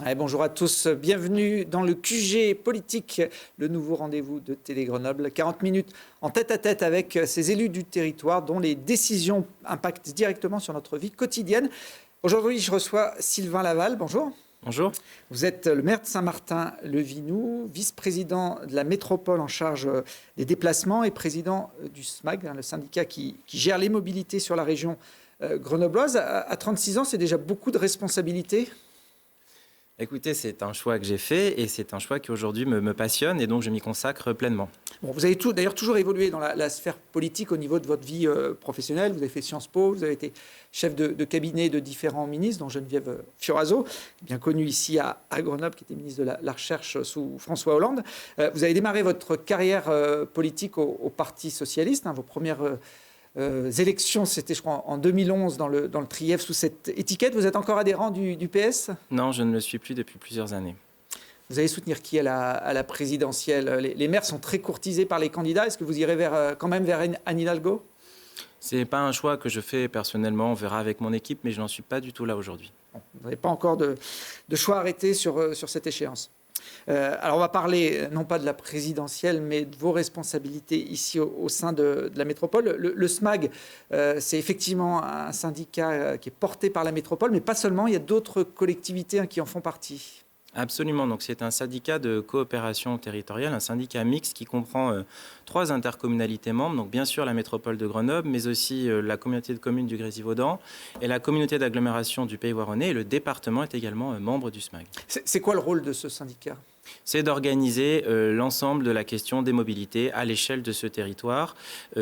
Allez, bonjour à tous, bienvenue dans le QG politique, le nouveau rendez-vous de Télé Grenoble. 40 minutes en tête-à-tête avec ces élus du territoire dont les décisions impactent directement sur notre vie quotidienne. Aujourd'hui, je reçois Sylvain Laval, bonjour. Bonjour. Vous êtes le maire de Saint-Martin-le-Vinou, vice-président de la métropole en charge des déplacements et président du SMAG, le syndicat qui gère les mobilités sur la région grenobloise. À 36 ans, c'est déjà beaucoup de responsabilités. Écoutez, c'est un choix que j'ai fait et c'est un choix qui aujourd'hui me passionne et donc je m'y consacre pleinement. Bon, vous avez d'ailleurs toujours évolué dans la sphère politique au niveau de votre vie professionnelle. Vous avez fait Sciences Po, vous avez été chef de cabinet de différents ministres, dont Geneviève Fioraso, bien connue ici à Grenoble, qui était ministre de la Recherche sous François Hollande. Vous avez démarré votre carrière politique au Parti socialiste. Vos premières élections, c'était je crois en 2011 dans le Trièves sous cette étiquette. Vous êtes encore adhérent du PS ? Non, je ne le suis plus depuis plusieurs années. Vous allez soutenir qui à la présidentielle ? Les maires sont très courtisés par les candidats. Est-ce que vous irez quand même vers Anne Hidalgo ? Ce n'est pas un choix que je fais personnellement, on verra avec mon équipe, mais je n'en suis pas du tout là aujourd'hui. Bon, vous n'avez pas encore de choix arrêté sur cette échéance. Alors on va parler non pas de la présidentielle, mais de vos responsabilités ici au sein de la métropole. Le SMAG, c'est effectivement un syndicat qui est porté par la métropole, mais pas seulement, il y a d'autres collectivités qui en font partie. Absolument, donc c'est un syndicat de coopération territoriale, un syndicat mixte qui comprend 3 intercommunalités membres, donc bien sûr la métropole de Grenoble, mais aussi la communauté de communes du Grésivaudan et la communauté d'agglomération du Pays Voironnais, et le département est également membre du SMAG. C'est quoi le rôle de ce syndicat ? C'est d'organiser l'ensemble de la question des mobilités à l'échelle de ce territoire,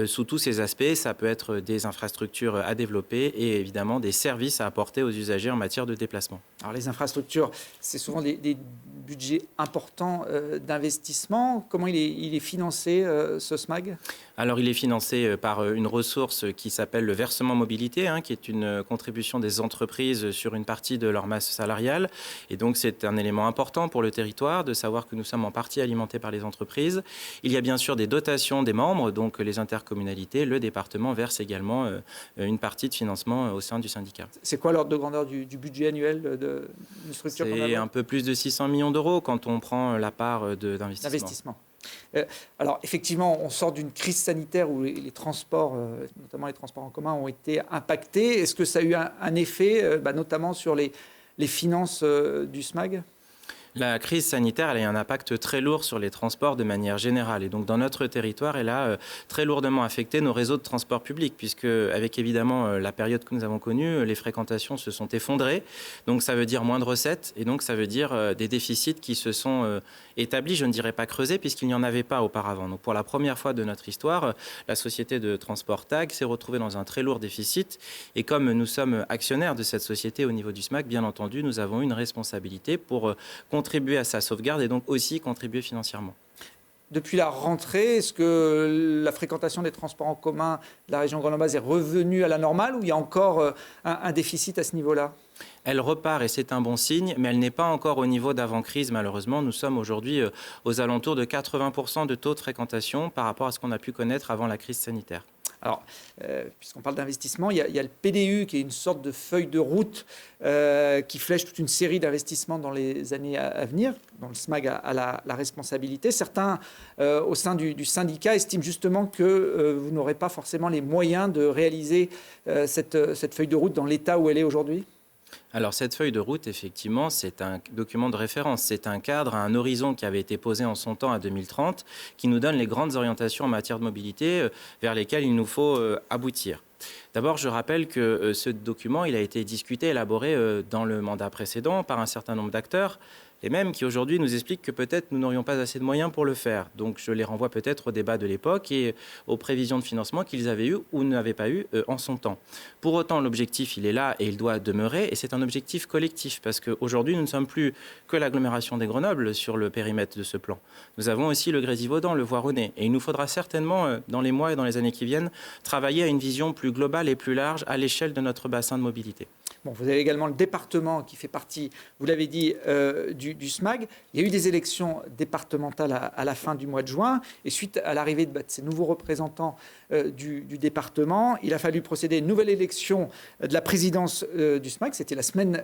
sous tous ses aspects. Ça peut être des infrastructures à développer et évidemment des services à apporter aux usagers en matière de déplacement. Alors les infrastructures, c'est souvent des budgets importants d'investissement. Comment il est financé, ce SMAG ? Alors il est financé par une ressource qui s'appelle le versement mobilité, qui est une contribution des entreprises sur une partie de leur masse salariale. Et donc c'est un élément important pour le territoire de savoir que nous sommes en partie alimentés par les entreprises. Il y a bien sûr des dotations des membres, donc les intercommunalités, le département verse également une partie de financement au sein du syndicat. C'est quoi l'ordre de grandeur du budget annuel d'une structure comme la vôtre ? C'est un peu plus de 600 millions d'euros quand on prend la part d'investissement. Alors effectivement, on sort d'une crise sanitaire où les transports, notamment les transports en commun, ont été impactés. Est-ce que ça a eu un effet, notamment sur les finances du SMAG ? La crise sanitaire, elle a eu un impact très lourd sur les transports de manière générale. Et donc, dans notre territoire, elle a très lourdement affecté nos réseaux de transport public, puisque, avec évidemment la période que nous avons connue, les fréquentations se sont effondrées. Donc, ça veut dire moins de recettes. Et donc, ça veut dire des déficits qui se sont établis, je ne dirais pas creusés, puisqu'il n'y en avait pas auparavant. Donc, pour la première fois de notre histoire, la société de transport TAG s'est retrouvée dans un très lourd déficit. Et comme nous sommes actionnaires de cette société au niveau du SMAC, bien entendu, nous avons une responsabilité pour contribuer à sa sauvegarde et donc aussi contribuer financièrement. Depuis la rentrée, est-ce que la fréquentation des transports en commun de la région grenobloise est revenue à la normale ou il y a encore un déficit à ce niveau-là ? Elle repart et c'est un bon signe, mais elle n'est pas encore au niveau d'avant-crise, malheureusement. Nous sommes aujourd'hui aux alentours de 80% de taux de fréquentation par rapport à ce qu'on a pu connaître avant la crise sanitaire. Alors, puisqu'on parle d'investissement, il y a le PDU qui est une sorte de feuille de route qui flèche toute une série d'investissements dans les années à venir, dont le SMAG a la responsabilité. Certains, au sein du syndicat, estiment justement que vous n'aurez pas forcément les moyens de réaliser cette feuille de route dans l'état où elle est aujourd'hui. Alors cette feuille de route, effectivement, c'est un document de référence. C'est un cadre, un horizon qui avait été posé en son temps à 2030, qui nous donne les grandes orientations en matière de mobilité vers lesquelles il nous faut aboutir. D'abord, je rappelle que ce document, il a été discuté, élaboré dans le mandat précédent par un certain nombre d'acteurs, les mêmes qui aujourd'hui nous expliquent que peut-être nous n'aurions pas assez de moyens pour le faire. Donc je les renvoie peut-être au débat de l'époque et aux prévisions de financement qu'ils avaient eues ou n'avaient pas eues en son temps. Pour autant, l'objectif, il est là et il doit demeurer, et c'est un objectif collectif, parce qu'aujourd'hui, nous ne sommes plus que l'agglomération des Grenoble sur le périmètre de ce plan. Nous avons aussi le Grésivaudan, le Voironnais, et il nous faudra certainement, dans les mois et dans les années qui viennent, travailler à une vision plus globale et plus large à l'échelle de notre bassin de mobilité. Bon, vous avez également le département qui fait partie, vous l'avez dit, du SMAG. Il y a eu des élections départementales à la fin du mois de juin. Et suite à l'arrivée de ces nouveaux représentants du département, il a fallu procéder à une nouvelle élection de la présidence du SMAG. C'était la semaine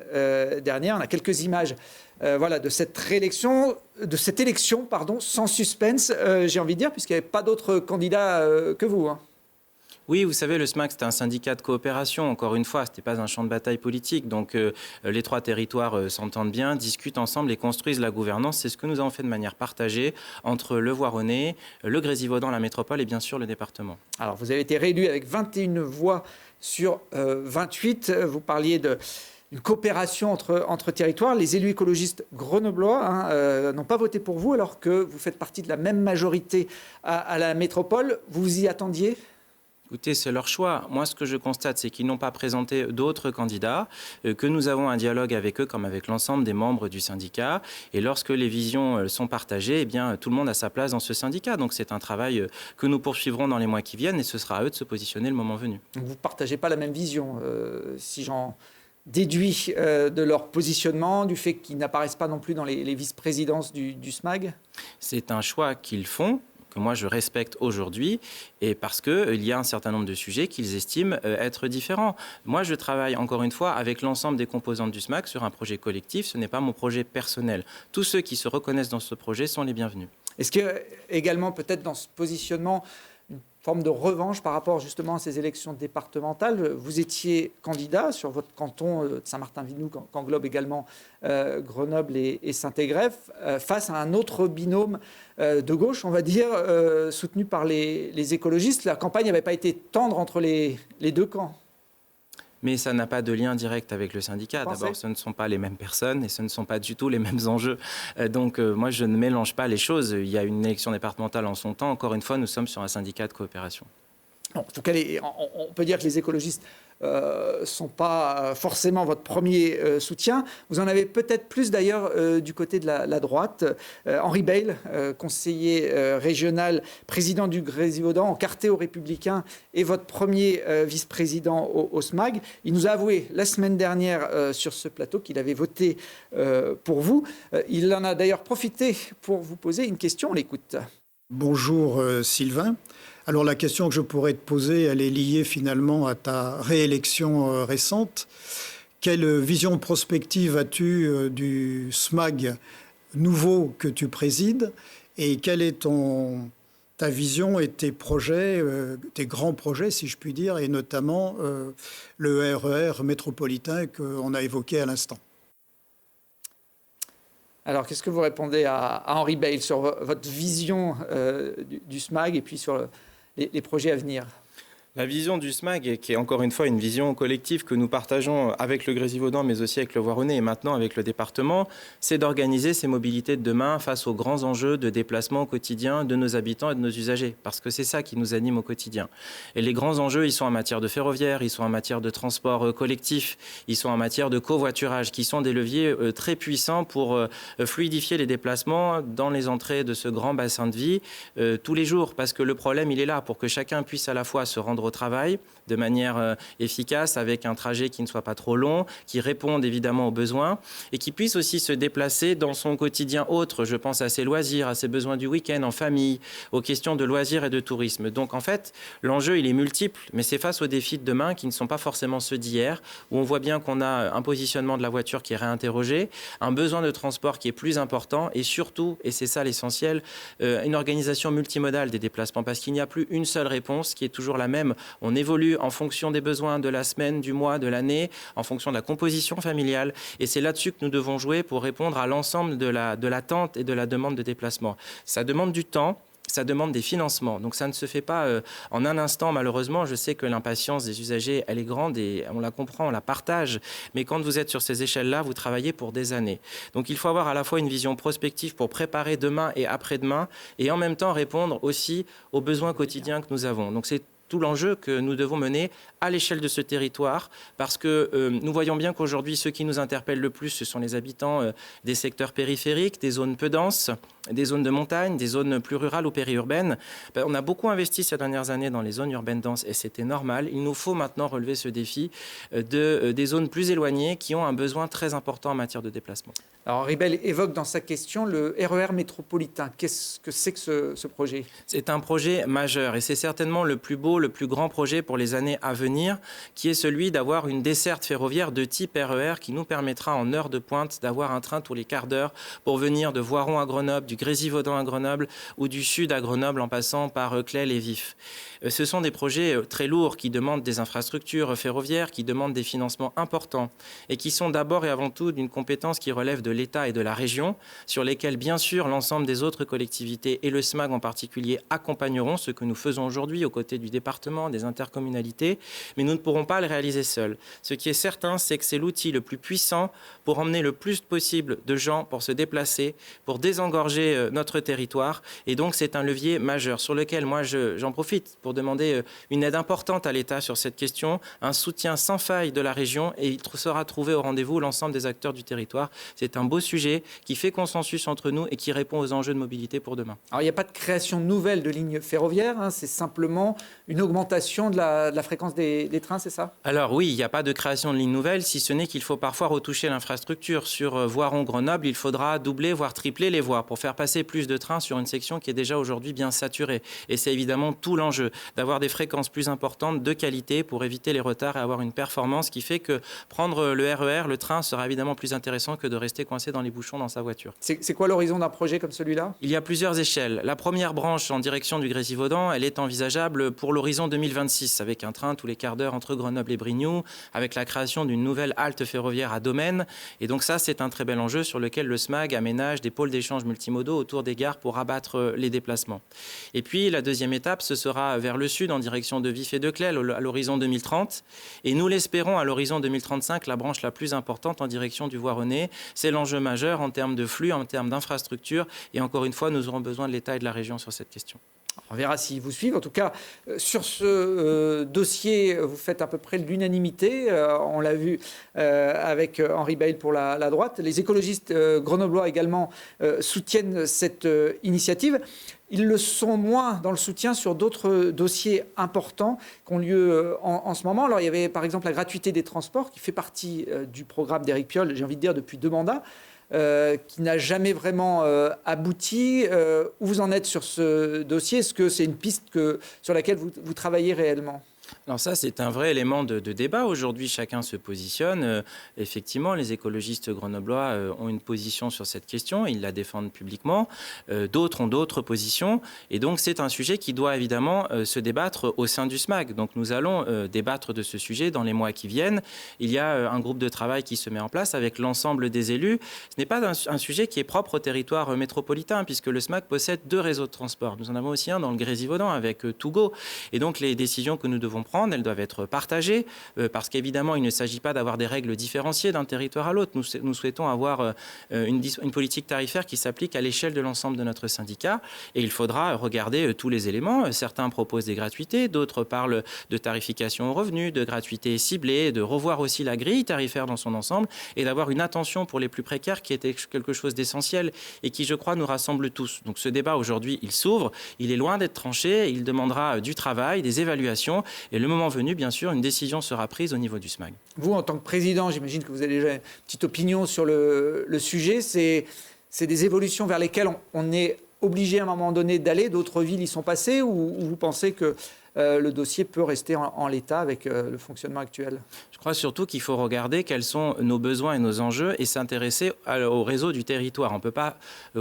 dernière. On a quelques images de cette réélection, sans suspense, j'ai envie de dire, puisqu'il n'y avait pas d'autres candidats que vous. Hein. Oui, vous savez, le SMAC, c'était un syndicat de coopération. Encore une fois, ce n'était pas un champ de bataille politique. Donc, les trois territoires s'entendent bien, discutent ensemble et construisent la gouvernance. C'est ce que nous avons fait de manière partagée entre le Voironnais, le Grésivaudan, la métropole et bien sûr le département. Alors, vous avez été réélu avec 21 voix sur 28. Vous parliez d'une coopération entre territoires. Les élus écologistes grenoblois n'ont pas voté pour vous alors que vous faites partie de la même majorité à la métropole. Vous vous y attendiez ? Écoutez, c'est leur choix. Moi, ce que je constate, c'est qu'ils n'ont pas présenté d'autres candidats, que nous avons un dialogue avec eux comme avec l'ensemble des membres du syndicat. Et lorsque les visions sont partagées, eh bien, tout le monde a sa place dans ce syndicat. Donc, c'est un travail que nous poursuivrons dans les mois qui viennent et ce sera à eux de se positionner le moment venu. Donc, vous ne partagez pas la même vision, si j'en déduis de leur positionnement, du fait qu'ils n'apparaissent pas non plus dans les vice-présidences du SMAG ? C'est un choix qu'ils font, que moi je respecte aujourd'hui, et parce qu'il y a un certain nombre de sujets qu'ils estiment être différents. Moi, je travaille encore une fois avec l'ensemble des composantes du SMAC sur un projet collectif, ce n'est pas mon projet personnel. Tous ceux qui se reconnaissent dans ce projet sont les bienvenus. Est-ce que également peut-être dans ce positionnement, une forme de revanche par rapport justement à ces élections départementales? Vous étiez candidat sur votre canton de Saint-Martin-Vinoux, qu'englobe également Grenoble et Saint-Égrève, face à un autre binôme de gauche, on va dire, soutenu par les écologistes. La campagne n'avait pas été tendre entre les deux camps. Mais ça n'a pas de lien direct avec le syndicat. D'abord, ce ne sont pas les mêmes personnes et ce ne sont pas du tout les mêmes enjeux. Donc, moi, je ne mélange pas les choses. Il y a une élection départementale en son temps. Encore une fois, nous sommes sur un syndicat de coopération. En tout cas, on peut dire que les écologistes ne sont pas forcément votre premier soutien. Vous en avez peut-être plus d'ailleurs du côté de la droite. Henri Bayle, conseiller régional, président du Grésivaudan, encarté aux Républicains et votre premier vice-président au SMAG, il nous a avoué la semaine dernière sur ce plateau qu'il avait voté pour vous. Il en a d'ailleurs profité pour vous poser une question. On l'écoute. Bonjour Sylvain. Alors la question que je pourrais te poser, elle est liée finalement à ta réélection récente. Quelle vision prospective as-tu du SMAG nouveau que tu présides et quelle est ta vision et tes projets, tes grands projets si je puis dire, et notamment le RER métropolitain qu'on a évoqué à l'instant? Alors, qu'est-ce que vous répondez à Henri Bayle sur votre vision du SMAG et puis sur les projets à venir? La vision du SMAG, qui est encore une fois une vision collective que nous partageons avec le Grésivaudan, mais aussi avec le Voironnais et maintenant avec le département, c'est d'organiser ces mobilités de demain face aux grands enjeux de déplacement au quotidien de nos habitants et de nos usagers. Parce que c'est ça qui nous anime au quotidien. Et les grands enjeux, ils sont en matière de ferroviaire, ils sont en matière de transport collectif, ils sont en matière de covoiturage, qui sont des leviers très puissants pour fluidifier les déplacements dans les entrées de ce grand bassin de vie tous les jours. Parce que le problème, il est là, pour que chacun puisse à la fois se rendre au travail de manière efficace, avec un trajet qui ne soit pas trop long, qui réponde évidemment aux besoins et qui puisse aussi se déplacer dans son quotidien autre. Je pense à ses loisirs, à ses besoins du week-end, en famille, aux questions de loisirs et de tourisme. Donc en fait, l'enjeu, il est multiple, mais c'est face aux défis de demain qui ne sont pas forcément ceux d'hier, où on voit bien qu'on a un positionnement de la voiture qui est réinterrogé, un besoin de transport qui est plus important et surtout, et c'est ça l'essentiel, une organisation multimodale des déplacements, parce qu'il n'y a plus une seule réponse qui est toujours la même. On évolue en fonction des besoins de la semaine, du mois, de l'année, en fonction de la composition familiale. Et c'est là-dessus que nous devons jouer pour répondre à l'ensemble de l'attente et de la demande de déplacement. Ça demande du temps. Ça demande des financements. Donc ça ne se fait pas en un instant, malheureusement. Je sais que l'impatience des usagers, elle est grande et on la comprend, on la partage. Mais quand vous êtes sur ces échelles-là, vous travaillez pour des années. Donc il faut avoir à la fois une vision prospective pour préparer demain et après-demain et en même temps répondre aussi aux besoins quotidiens que nous avons. Donc c'est tout l'enjeu que nous devons mener à l'échelle de ce territoire, parce que nous voyons bien qu'aujourd'hui, ceux qui nous interpellent le plus, ce sont les habitants des secteurs périphériques, des zones peu denses, des zones de montagne, des zones plus rurales ou périurbaines. On a beaucoup investi ces dernières années dans les zones urbaines denses et c'était normal. Il nous faut maintenant relever ce défi des zones plus éloignées qui ont un besoin très important en matière de déplacement. Alors, Ribel évoque dans sa question le RER métropolitain. Qu'est-ce que c'est que ce projet ? C'est un projet majeur et c'est certainement le plus beau, le plus grand projet pour les années à venir, qui est celui d'avoir une desserte ferroviaire de type RER qui nous permettra en heure de pointe d'avoir un train tous les quarts d'heure pour venir de Voiron à Grenoble, du Grésivaudan à Grenoble ou du sud à Grenoble en passant par Claye et Vif. Ce sont des projets très lourds qui demandent des infrastructures ferroviaires, qui demandent des financements importants et qui sont d'abord et avant tout d'une compétence qui relève de l'État et de la région, sur lesquels, bien sûr, l'ensemble des autres collectivités et le SMAG en particulier accompagneront ce que nous faisons aujourd'hui aux côtés du département, des intercommunalités, mais nous ne pourrons pas le réaliser seuls. Ce qui est certain, c'est que c'est l'outil le plus puissant pour emmener le plus possible de gens pour se déplacer, pour désengorger notre territoire, et donc c'est un levier majeur sur lequel moi j'en profite pour demander une aide importante à l'État sur cette question, un soutien sans faille de la région, et il sera trouvé au rendez-vous l'ensemble des acteurs du territoire. C'est un beau sujet qui fait consensus entre nous et qui répond aux enjeux de mobilité pour demain. Alors, il n'y a pas de création nouvelle de lignes ferroviaires, hein, c'est simplement une augmentation de la fréquence des trains, c'est ça ? Alors oui, il n'y a pas de création de lignes nouvelles, si ce n'est qu'il faut parfois retoucher l'infrastructure. Sur Voiron-Grenoble, il faudra doubler, voire tripler les voies pour faire passer plus de trains sur une section qui est déjà aujourd'hui bien saturée. Et c'est évidemment tout l'enjeu, d'avoir des fréquences plus importantes, de qualité, pour éviter les retards et avoir une performance qui fait que prendre le RER, le train, sera évidemment plus intéressant que de rester coincé dans les bouchons dans sa voiture. C'est quoi l'horizon d'un projet comme celui-là ? Il y a plusieurs échelles. La première branche en direction du Grésivaudan, elle est envisageable pour l'horizon 2026, avec un train tous les quarts d'heure entre Grenoble et Brignoux, avec la création d'une nouvelle halte ferroviaire à Domaine. Et donc ça, c'est un très bel enjeu sur lequel le SMAG aménage des pôles d'échange multimodaux autour des gares pour abattre les déplacements. Et puis la deuxième étape, ce sera vers le sud en direction de Vif et de Claye à l'horizon 2030. Et nous l'espérons à l'horizon 2035, la branche la plus importante en direction du Voironnais. C'est l'enjeu majeur en termes de flux, en termes d'infrastructures. Et encore une fois, nous aurons besoin de l'État et de la région sur cette question. On verra s'ils vous suivent. En tout cas, sur ce dossier, vous faites à peu près l'unanimité. On l'a vu avec Henri Bayle pour la droite. Les écologistes grenoblois également soutiennent cette initiative. Ils le sont moins dans le soutien sur d'autres dossiers importants qui ont lieu en ce moment. Alors, il y avait par exemple la gratuité des transports qui fait partie du programme d'Éric Piolle, j'ai envie de dire depuis 2 mandats. Qui n'a jamais vraiment abouti. Où vous en êtes sur ce dossier ? Est-ce que c'est une piste sur laquelle vous travaillez réellement ? Alors ça, c'est un vrai élément de débat. Aujourd'hui, chacun se positionne. Effectivement, les écologistes grenoblois ont une position sur cette question. Ils la défendent publiquement. D'autres ont d'autres positions. Et donc, c'est un sujet qui doit évidemment se débattre au sein du SMAG. Donc, nous allons débattre de ce sujet dans les mois qui viennent. Il y a un groupe de travail qui se met en place avec l'ensemble des élus. Ce n'est pas un sujet qui est propre au territoire métropolitain, puisque le SMAG possède 2 réseaux de transport. Nous en avons aussi un dans le Grésivaudan avec Tougo. Et donc, les décisions que nous devons prendre, elles doivent être partagées, parce qu'évidemment, il ne s'agit pas d'avoir des règles différenciées d'un territoire à l'autre. Nous souhaitons avoir une politique tarifaire qui s'applique à l'échelle de l'ensemble de notre syndicat, et il faudra regarder tous les éléments. Certains proposent des gratuités, d'autres parlent de tarification aux revenus, de gratuité ciblée, de revoir aussi la grille tarifaire dans son ensemble, et d'avoir une attention pour les plus précaires qui était quelque chose d'essentiel et qui, je crois, nous rassemble tous. Donc ce débat aujourd'hui, il s'ouvre, il est loin d'être tranché, il demandera du travail, des évaluations, et le moment venu, bien sûr, une décision sera prise au niveau du SMAG. Vous, en tant que président, j'imagine que vous avez déjà une petite opinion sur le sujet. C'est des évolutions vers lesquelles on est obligé à un moment donné d'aller. D'autres villes y sont passées, ou vous pensez que le dossier peut rester en l'état avec le fonctionnement actuel ? Je crois surtout qu'il faut regarder quels sont nos besoins et nos enjeux et s'intéresser au réseau du territoire. On ne peut pas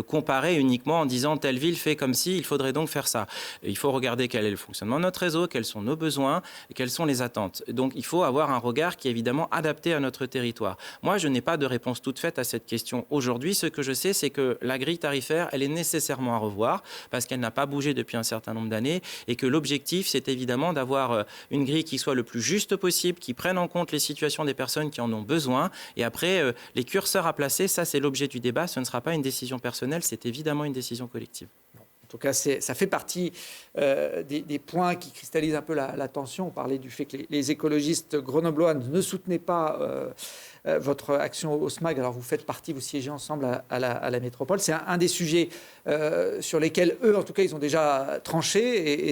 comparer uniquement en disant telle ville fait comme si, il faudrait donc faire ça. Il faut regarder quel est le fonctionnement de notre réseau, quels sont nos besoins, et quelles sont les attentes. Donc il faut avoir un regard qui est évidemment adapté à notre territoire. Moi, je n'ai pas de réponse toute faite à cette question aujourd'hui. Ce que je sais, c'est que la grille tarifaire, elle est nécessairement à revoir parce qu'elle n'a pas bougé depuis un certain nombre d'années et que l'objectif, c'est évidemment d'avoir une grille qui soit le plus juste possible, qui prenne en compte les situations des personnes qui en ont besoin. Et après, les curseurs à placer, ça c'est l'objet du débat. Ce ne sera pas une décision personnelle, c'est évidemment une décision collective. En tout cas, ça fait partie des points qui cristallisent un peu la tension. On parlait du fait que les écologistes grenoblois ne soutenaient pas votre action au SMAG. Alors, vous faites partie, vous siégez ensemble à la métropole. C'est un des sujets sur lesquels, eux, en tout cas, ils ont déjà tranché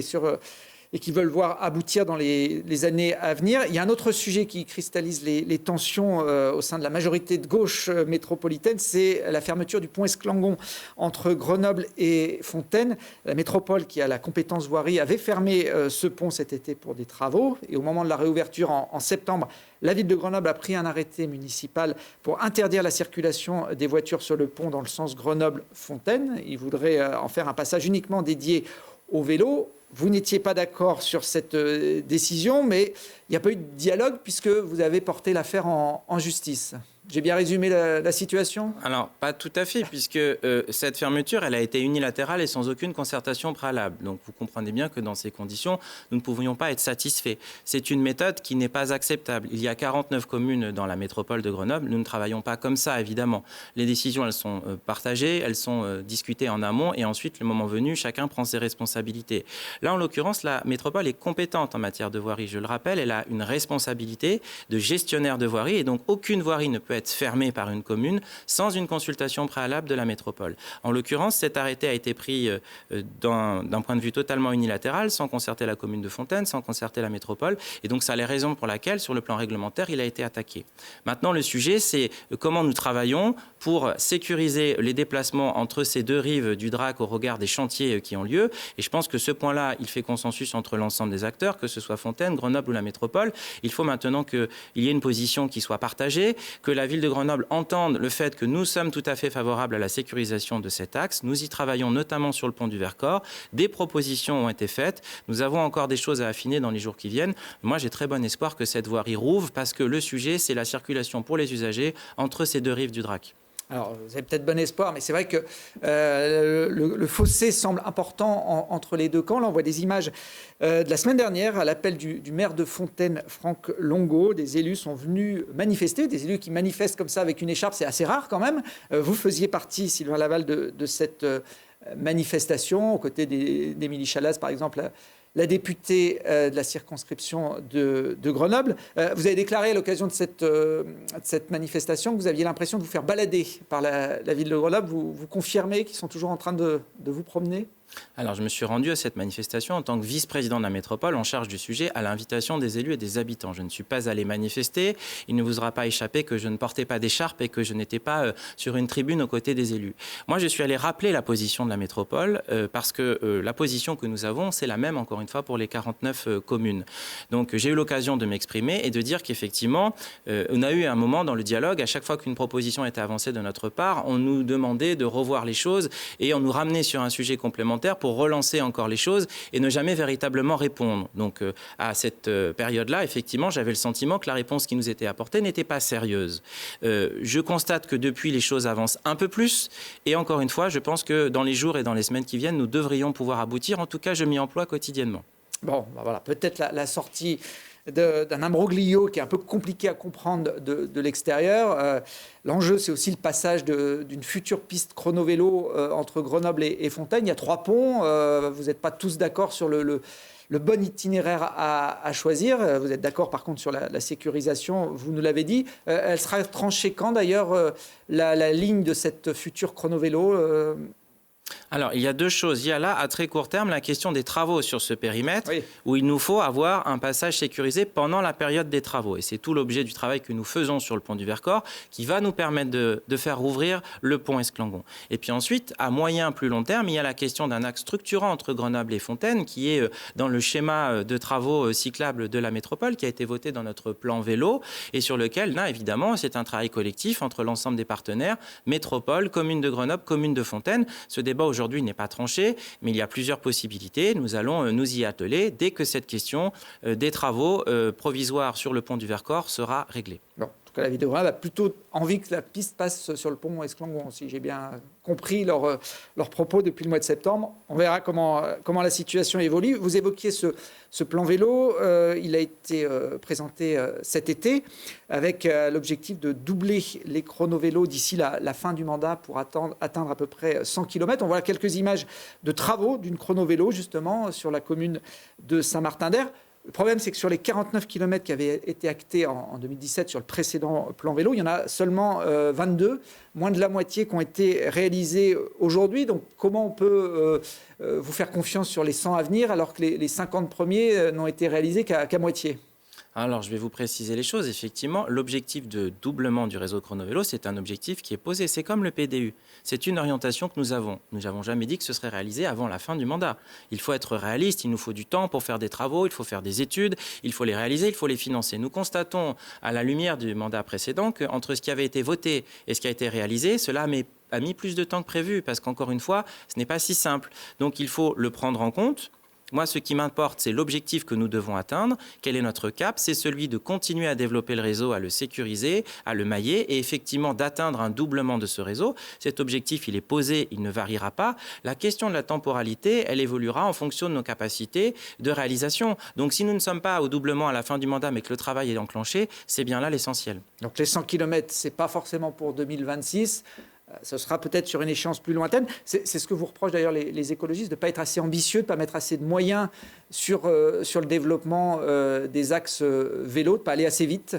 et qui veulent voir aboutir dans les années à venir. Il y a un autre sujet qui cristallise les tensions au sein de la majorité de gauche métropolitaine, c'est la fermeture du pont Esclangon entre Grenoble et Fontaine. La métropole, qui a la compétence voirie, avait fermé ce pont cet été pour des travaux. Et au moment de la réouverture en septembre, la ville de Grenoble a pris un arrêté municipal pour interdire la circulation des voitures sur le pont dans le sens Grenoble-Fontaine. Ils voudraient en faire un passage uniquement dédié aux vélos. Vous n'étiez pas d'accord sur cette décision, mais il n'y a pas eu de dialogue puisque vous avez porté l'affaire en justice. J'ai bien résumé la situation ? Alors, pas tout à fait, puisque cette fermeture, elle a été unilatérale et sans aucune concertation préalable. Donc, vous comprenez bien que dans ces conditions, nous ne pouvions pas être satisfaits. C'est une méthode qui n'est pas acceptable. Il y a 49 communes dans la métropole de Grenoble. Nous ne travaillons pas comme ça, évidemment. Les décisions, elles sont partagées, elles sont discutées en amont et ensuite, le moment venu, chacun prend ses responsabilités. Là, en l'occurrence, la métropole est compétente en matière de voirie. Je le rappelle, elle a une responsabilité de gestionnaire de voirie et donc aucune voirie ne peut être fermée par une commune sans une consultation préalable de la métropole. En l'occurrence, cet arrêté a été pris d'un point de vue totalement unilatéral, sans concerter la commune de Fontaine, sans concerter la métropole. Et donc, c'est les raisons pour lesquelles, sur le plan réglementaire, il a été attaqué. Maintenant, le sujet, c'est comment nous travaillons pour sécuriser les déplacements entre ces deux rives du Drac au regard des chantiers qui ont lieu. Et je pense que ce point-là, il fait consensus entre l'ensemble des acteurs, que ce soit Fontaine, Grenoble ou la métropole. Il faut maintenant qu'il y ait une position qui soit partagée, que la ville de Grenoble entende le fait que nous sommes tout à fait favorables à la sécurisation de cet axe. Nous y travaillons notamment sur le pont du Vercors. Des propositions ont été faites. Nous avons encore des choses à affiner dans les jours qui viennent. Moi, j'ai très bon espoir que cette voirie rouvre parce que le sujet, c'est la circulation pour les usagers entre ces deux rives du Drac. Alors, vous avez peut-être bon espoir, mais c'est vrai que le fossé semble important entre les deux camps. Là, on voit des images de la semaine dernière à l'appel du maire de Fontaine, Franck Longo. Des élus sont venus manifester, des élus qui manifestent comme ça avec une écharpe, c'est assez rare quand même. Vous faisiez partie, Sylvain Laval, de cette manifestation, aux côtés d'Émilie Chalas, par exemple, la députée de la circonscription de Grenoble. Vous avez déclaré à l'occasion de cette manifestation que vous aviez l'impression de vous faire balader par la ville de Grenoble. Vous confirmez qu'ils sont toujours en train de vous promener ? Alors, je me suis rendu à cette manifestation en tant que vice-président de la métropole en charge du sujet à l'invitation des élus et des habitants. Je ne suis pas allé manifester. Il ne vous aura pas échappé que je ne portais pas d'écharpe et que je n'étais pas sur une tribune aux côtés des élus. Moi, je suis allé rappeler la position de la métropole parce que la position que nous avons, c'est la même, encore une fois, pour les 49 communes. Donc, j'ai eu l'occasion de m'exprimer et de dire qu'effectivement, on a eu un moment dans le dialogue, à chaque fois qu'une proposition était avancée de notre part, on nous demandait de revoir les choses et on nous ramenait sur un sujet complémentaire pour relancer encore les choses et ne jamais véritablement répondre. Donc, à cette période-là, effectivement, j'avais le sentiment que la réponse qui nous était apportée n'était pas sérieuse. Je constate que depuis, les choses avancent un peu plus. Et encore une fois, je pense que dans les jours et dans les semaines qui viennent, nous devrions pouvoir aboutir. En tout cas, je m'y emploie quotidiennement. Bon, ben voilà, peut-être la sortie d'un imbroglio qui est un peu compliqué à comprendre de l'extérieur. L'enjeu, c'est aussi le passage d'une future piste chrono-vélo entre Grenoble et Fontaine. Il y a 3 ponts. Vous n'êtes pas tous d'accord sur le bon itinéraire à choisir. Vous êtes d'accord, par contre, sur la sécurisation. Vous nous l'avez dit. Elle sera tranchée quand, d'ailleurs, la ligne de cette future chrono-vélo Alors, il y a 2 choses. Il y a là, à très court terme, la question des travaux sur ce périmètre, oui, où il nous faut avoir un passage sécurisé pendant la période des travaux. Et c'est tout l'objet du travail que nous faisons sur le pont du Vercors, qui va nous permettre de faire rouvrir le pont Esclangon. Et puis ensuite, à moyen, plus long terme, il y a la question d'un axe structurant entre Grenoble et Fontaine, qui est dans le schéma de travaux cyclables de la métropole, qui a été voté dans notre plan vélo, et sur lequel, là, évidemment, c'est un travail collectif entre l'ensemble des partenaires, métropole, commune de Grenoble, commune de Fontaine. Ce débat aujourd'hui n'est pas tranché, mais il y a plusieurs possibilités. Nous allons nous y atteler dès que cette question des travaux provisoires sur le pont du Vercors sera réglée. Bon, en tout tout cas la ville de Grenoble, a plutôt envie que la piste passe sur le pont Esclangon, si j'ai bien compris leurs propos depuis le mois de septembre. On verra comment la situation évolue. Vous évoquiez ce plan vélo. Il a été présenté cet été avec l'objectif de doubler les chrono-vélos d'ici la fin du mandat pour atteindre à peu près 100 km. On voit quelques images de travaux d'une chrono-vélo, justement, sur la commune de Saint-Martin-d'Hères. Le problème, c'est que sur les 49 km qui avaient été actés en 2017 sur le précédent plan vélo, il y en a seulement 22, moins de la moitié qui ont été réalisés aujourd'hui. Donc, comment on peut vous faire confiance sur les 100 à venir alors que les 50 premiers n'ont été réalisés qu'à moitié ? Alors, je vais vous préciser les choses. Effectivement, l'objectif de doublement du réseau chrono-vélo, c'est un objectif qui est posé. C'est comme le PDU. C'est une orientation que nous avons. Nous n'avons jamais dit que ce serait réalisé avant la fin du mandat. Il faut être réaliste, il nous faut du temps pour faire des travaux, il faut faire des études, il faut les réaliser, il faut les financer. Nous constatons, à la lumière du mandat précédent, qu'entre ce qui avait été voté et ce qui a été réalisé, cela a mis plus de temps que prévu, parce qu'encore une fois, ce n'est pas si simple. Donc, il faut le prendre en compte. Moi, ce qui m'importe, c'est l'objectif que nous devons atteindre. Quel est notre cap? C'est celui de continuer à développer le réseau, à le sécuriser, à le mailler et effectivement d'atteindre un doublement de ce réseau. Cet objectif, il est posé, il ne variera pas. La question de la temporalité, elle évoluera en fonction de nos capacités de réalisation. Donc, si nous ne sommes pas au doublement à la fin du mandat, mais que le travail est enclenché, c'est bien là l'essentiel. Donc, les 100 km, ce n'est pas forcément pour 2026. Ce sera peut-être sur une échéance plus lointaine. C'est ce que vous reprochent d'ailleurs les écologistes, de ne pas être assez ambitieux, de ne pas mettre assez de moyens sur le développement des axes vélo, de ne pas aller assez vite.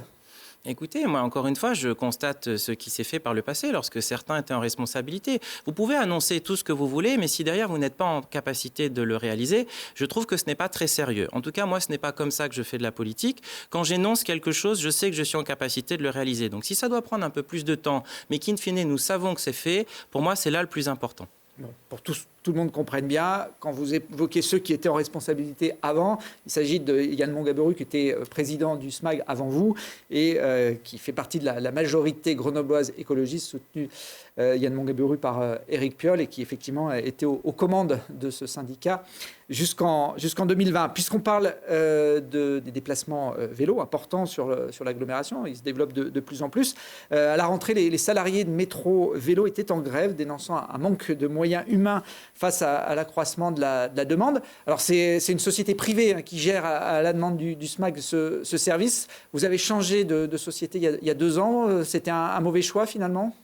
Écoutez, moi, encore une fois, je constate ce qui s'est fait par le passé lorsque certains étaient en responsabilité. Vous pouvez annoncer tout ce que vous voulez, mais si derrière vous n'êtes pas en capacité de le réaliser, je trouve que ce n'est pas très sérieux. En tout cas, moi, ce n'est pas comme ça que je fais de la politique. Quand j'énonce quelque chose, je sais que je suis en capacité de le réaliser. Donc, si ça doit prendre un peu plus de temps, mais qu'in fine, nous savons que c'est fait, pour moi, c'est là le plus important. Bon, pour tout le monde comprenne bien, quand vous évoquez ceux qui étaient en responsabilité avant, il s'agit de Yann Mongaberru qui était président du SMAG avant vous et qui fait partie de la majorité grenobloise écologiste soutenue Yann Mongaberru par Éric Piolle et qui effectivement était aux commandes de ce syndicat jusqu'en 2020. Puisqu'on parle des déplacements vélo importants sur l'agglomération, ils se développent de plus en plus. À la rentrée, les salariés de métro vélo étaient en grève, dénonçant un manque de moyens humains face à l'accroissement de la demande. Alors, c'est une société privée qui gère à la demande du SMAG ce service. Vous avez changé de société il y a 2 ans. C'était un mauvais choix, finalement ?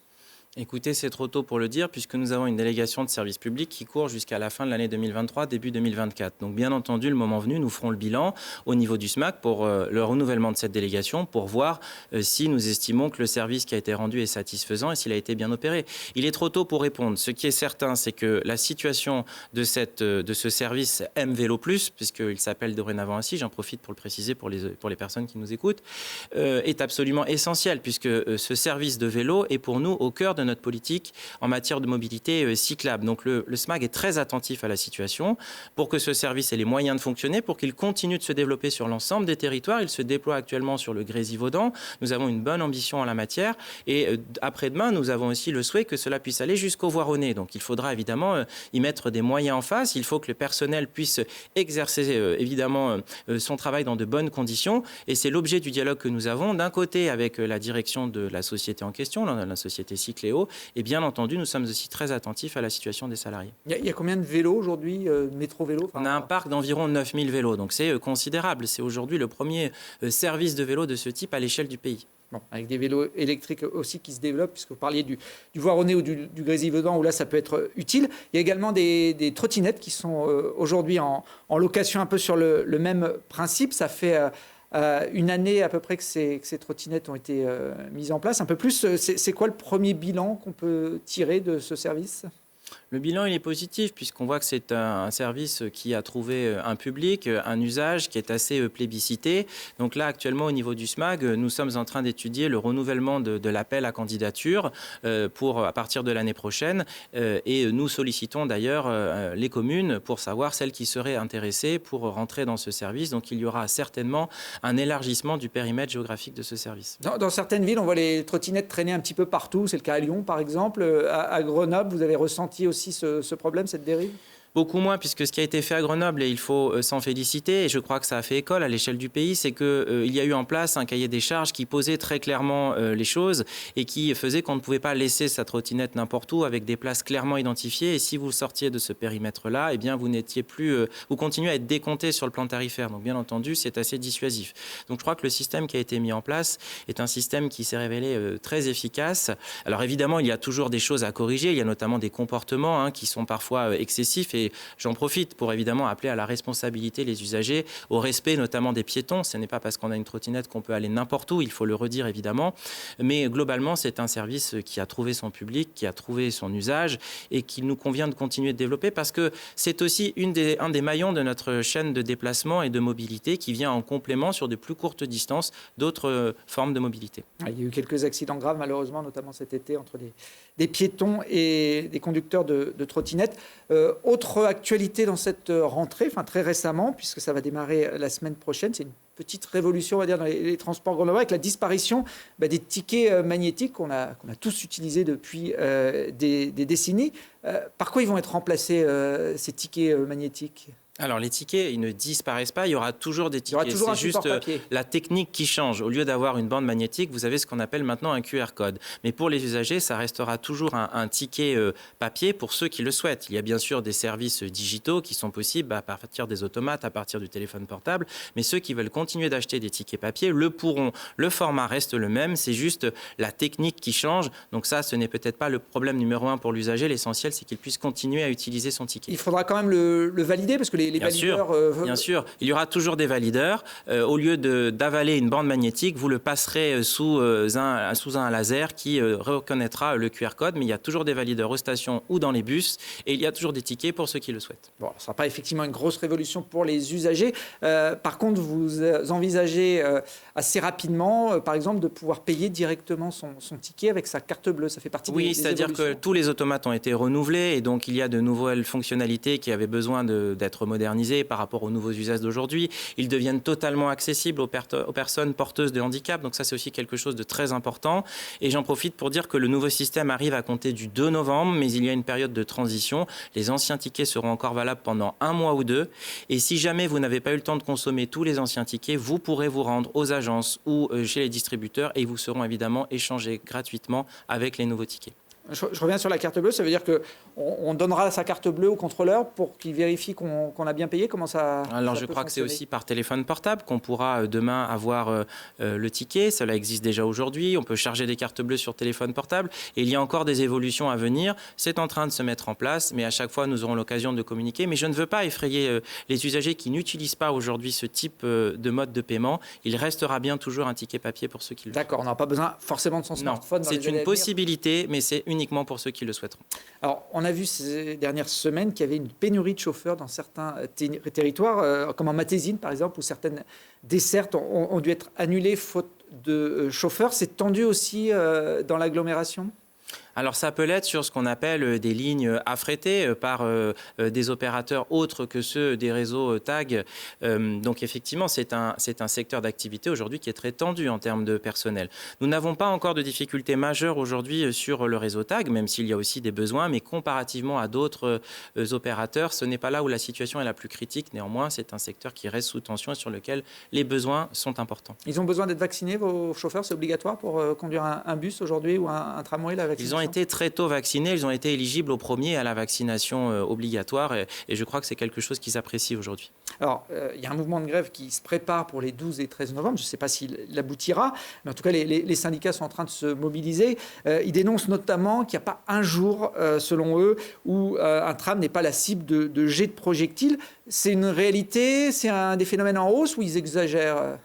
Écoutez, c'est trop tôt pour le dire puisque nous avons une délégation de service public qui court jusqu'à la fin de l'année 2023, début 2024. Donc bien entendu, le moment venu, nous ferons le bilan au niveau du SMAC pour le renouvellement de cette délégation pour voir si nous estimons que le service qui a été rendu est satisfaisant et s'il a été bien opéré. Il est trop tôt pour répondre. Ce qui est certain, c'est que la situation de ce service M-Vélo+, puisqu'il s'appelle dorénavant ainsi, j'en profite pour le préciser pour les personnes qui nous écoutent, est absolument essentielle puisque ce service de vélo est pour nous au cœur de notre politique en matière de mobilité cyclable. Donc le SMAG est très attentif à la situation pour que ce service ait les moyens de fonctionner, pour qu'il continue de se développer sur l'ensemble des territoires. Il se déploie actuellement sur le Grésivaudan. Nous avons une bonne ambition en la matière et après-demain, nous avons aussi le souhait que cela puisse aller jusqu'au Voironnais. Donc il faudra évidemment y mettre des moyens en face. Il faut que le personnel puisse exercer évidemment son travail dans de bonnes conditions et c'est l'objet du dialogue que nous avons d'un côté avec la direction de la société en question, la société Cycléo. Et bien entendu, nous sommes aussi très attentifs à la situation des salariés. Il y a combien de vélos aujourd'hui, métro-vélo ? On a un parc d'environ 9000 vélos, donc c'est considérable. C'est aujourd'hui le premier service de vélo de ce type à l'échelle du pays. Bon, avec des vélos électriques aussi qui se développent, puisque vous parliez du Voironnais ou du Grésivaudan, où là, ça peut être utile. Il y a également des trottinettes qui sont aujourd'hui en location un peu sur le même principe. Ça fait... une année à peu près que ces trottinettes ont été mises en place, un peu plus. C'est quoi le premier bilan qu'on peut tirer de ce service ? Le bilan, il est positif puisqu'on voit que c'est un service qui a trouvé un public, un usage qui est assez plébiscité. Donc là, actuellement, au niveau du SMAG, nous sommes en train d'étudier le renouvellement de l'appel à candidature à partir de l'année prochaine. Et nous sollicitons d'ailleurs les communes pour savoir celles qui seraient intéressées pour rentrer dans ce service. Donc il y aura certainement un élargissement du périmètre géographique de ce service. Dans certaines villes, on voit les trottinettes traîner un petit peu partout. C'est le cas à Lyon, par exemple. À Grenoble, vous avez ressenti aussi ce problème, cette dérive ? Beaucoup moins, puisque ce qui a été fait à Grenoble, et il faut s'en féliciter, et je crois que ça a fait école à l'échelle du pays, c'est qu'il y a eu en place un cahier des charges qui posait très clairement les choses et qui faisait qu'on ne pouvait pas laisser sa trottinette n'importe où avec des places clairement identifiées. Et si vous sortiez de ce périmètre-là, eh bien vous n'étiez plus, vous continuez à être décompté sur le plan tarifaire. Donc bien entendu, c'est assez dissuasif. Donc je crois que le système qui a été mis en place est un système qui s'est révélé très efficace. Alors évidemment, il y a toujours des choses à corriger. Il y a notamment des comportements qui sont parfois excessifs. Et j'en profite pour évidemment appeler à la responsabilité les usagers, au respect notamment des piétons. Ce n'est pas parce qu'on a une trottinette qu'on peut aller n'importe où, il faut le redire évidemment. Mais globalement, c'est un service qui a trouvé son public, qui a trouvé son usage et qu'il nous convient de continuer de développer parce que c'est aussi un des maillons de notre chaîne de déplacement et de mobilité qui vient en complément sur de plus courtes distances d'autres formes de mobilité. Il y a eu quelques accidents graves malheureusement, notamment cet été, entre des piétons et des conducteurs de trottinettes. Autre actualité dans cette rentrée, très récemment, puisque ça va démarrer la semaine prochaine, c'est une petite révolution, on va dire, dans les transports grenoblois, avec la disparition des tickets magnétiques qu'on a tous utilisés depuis des décennies. Par quoi ils vont être remplacés, ces tickets magnétiques ? Alors, les tickets, ils ne disparaissent pas. Il y aura toujours des tickets. C'est juste la technique qui change. Au lieu d'avoir une bande magnétique, vous avez ce qu'on appelle maintenant un QR code. Mais pour les usagers, ça restera toujours un ticket papier pour ceux qui le souhaitent. Il y a bien sûr des services digitaux qui sont possibles à partir des automates, à partir du téléphone portable. Mais ceux qui veulent continuer d'acheter des tickets papier le pourront. Le format reste le même. C'est juste la technique qui change. Donc ça, ce n'est peut-être pas le problème numéro 1 pour l'usager. L'essentiel, c'est qu'il puisse continuer à utiliser son ticket. Il faudra quand même le valider parce que les valideurs... Bien sûr, il y aura toujours des valideurs. Au lieu d'avaler une bande magnétique, vous le passerez sous un laser qui reconnaîtra le QR code. Mais il y a toujours des valideurs aux stations ou dans les bus. Et il y a toujours des tickets pour ceux qui le souhaitent. Bon, ce ne sera pas effectivement une grosse révolution pour les usagers. Par contre, vous envisagez assez rapidement, par exemple, de pouvoir payer directement son ticket avec sa carte bleue. Ça fait partie des c'est-à-dire que tous les automates ont été renouvelés. Et donc, il y a de nouvelles fonctionnalités qui avaient besoin d'être modernisées par rapport aux nouveaux usages d'aujourd'hui. Ils deviennent totalement accessibles aux personnes porteuses de handicap. Donc ça, c'est aussi quelque chose de très important. Et j'en profite pour dire que le nouveau système arrive à compter du 2 novembre, mais il y a une période de transition. Les anciens tickets seront encore valables pendant 1 mois ou 2. Et si jamais vous n'avez pas eu le temps de consommer tous les anciens tickets, vous pourrez vous rendre aux agences ou chez les distributeurs et ils vous seront évidemment échangés gratuitement avec les nouveaux tickets. Je reviens sur la carte bleue, ça veut dire qu'on donnera sa carte bleue au contrôleur pour qu'il vérifie qu'on a bien payé. Comment ça Alors ça je peut crois que c'est fonctionner aussi par téléphone portable qu'on pourra demain avoir le ticket. Cela existe déjà aujourd'hui. On peut charger des cartes bleues sur téléphone portable. Et il y a encore des évolutions à venir. C'est en train de se mettre en place, mais à chaque fois nous aurons l'occasion de communiquer. Mais je ne veux pas effrayer les usagers qui n'utilisent pas aujourd'hui ce type de mode de paiement. Il restera bien toujours un ticket papier pour ceux qui le souhaitent. D'accord, on n'a pas besoin forcément de son smartphone. Non, c'est une possibilité, mais c'est uniquement pour ceux qui le souhaiteront. Alors, on a vu ces dernières semaines qu'il y avait une pénurie de chauffeurs dans certains territoires, comme en Matésine par exemple, où certaines dessertes ont dû être annulées faute de chauffeurs. C'est tendu aussi dans l'agglomération ? Alors ça peut l'être sur ce qu'on appelle des lignes affrétées par des opérateurs autres que ceux des réseaux TAG. Donc effectivement, c'est un secteur d'activité aujourd'hui qui est très tendu en termes de personnel. Nous n'avons pas encore de difficultés majeures aujourd'hui sur le réseau TAG, même s'il y a aussi des besoins, mais comparativement à d'autres opérateurs, ce n'est pas là où la situation est la plus critique. Néanmoins, c'est un secteur qui reste sous tension et sur lequel les besoins sont importants. Ils ont besoin d'être vaccinés, vos chauffeurs? C'est obligatoire pour conduire un bus aujourd'hui ou un tramway, la vaccination? Ils ont été très tôt vaccinés, ils ont été éligibles au premier à la vaccination obligatoire et je crois que c'est quelque chose qu'ils apprécient aujourd'hui. Alors, il y a un mouvement de grève qui se prépare pour les 12 et 13 novembre. Je ne sais pas s'il aboutira, mais en tout cas, les syndicats sont en train de se mobiliser. Ils dénoncent notamment qu'il n'y a pas un jour, selon eux, où un tram n'est pas la cible de jets de projectiles. C'est une réalité? C'est des phénomènes en hausse ou ils exagèrent?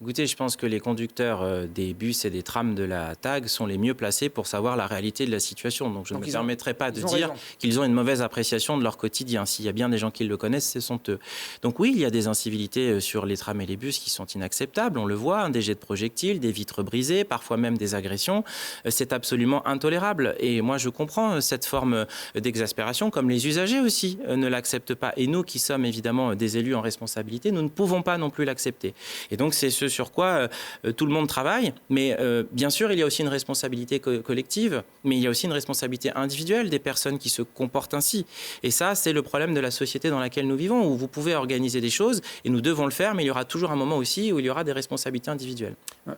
Écoutez, je pense que les conducteurs des bus et des trams de la TAG sont les mieux placés pour savoir la réalité de la situation. Donc je ne me permettrai pas de dire qu'ils ont une mauvaise appréciation de leur quotidien. S'il y a bien des gens qui le connaissent, ce sont eux. Donc oui, il y a des incivilités sur les trams et les bus qui sont inacceptables. On le voit, des jets de projectiles, des vitres brisées, parfois même des agressions. C'est absolument intolérable. Et moi, je comprends cette forme d'exaspération, comme les usagers aussi ne l'acceptent pas. Et nous, qui sommes évidemment des élus en responsabilité, nous ne pouvons pas non plus l'accepter. Et donc c'est ce ce sur quoi tout le monde travaille. Mais bien sûr, il y a aussi une responsabilité collective, mais il y a aussi une responsabilité individuelle des personnes qui se comportent ainsi. Et ça, c'est le problème de la société dans laquelle nous vivons, où vous pouvez organiser des choses, et nous devons le faire, mais il y aura toujours un moment aussi où il y aura des responsabilités individuelles.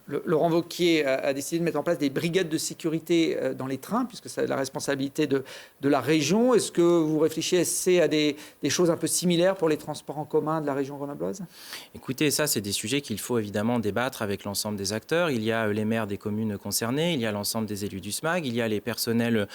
Laurent Wauquiez a décidé de mettre en place des brigades de sécurité dans les trains, puisque c'est la responsabilité de la région. Est-ce que vous réfléchissez à des choses un peu similaires pour les transports en commun de la région grenobloise? Écoutez, ça, c'est des sujets qu'il faut évidemment débattre avec l'ensemble des acteurs. Il y a les maires des communes concernées, il y a l'ensemble des élus du SMAG, il y a les personnels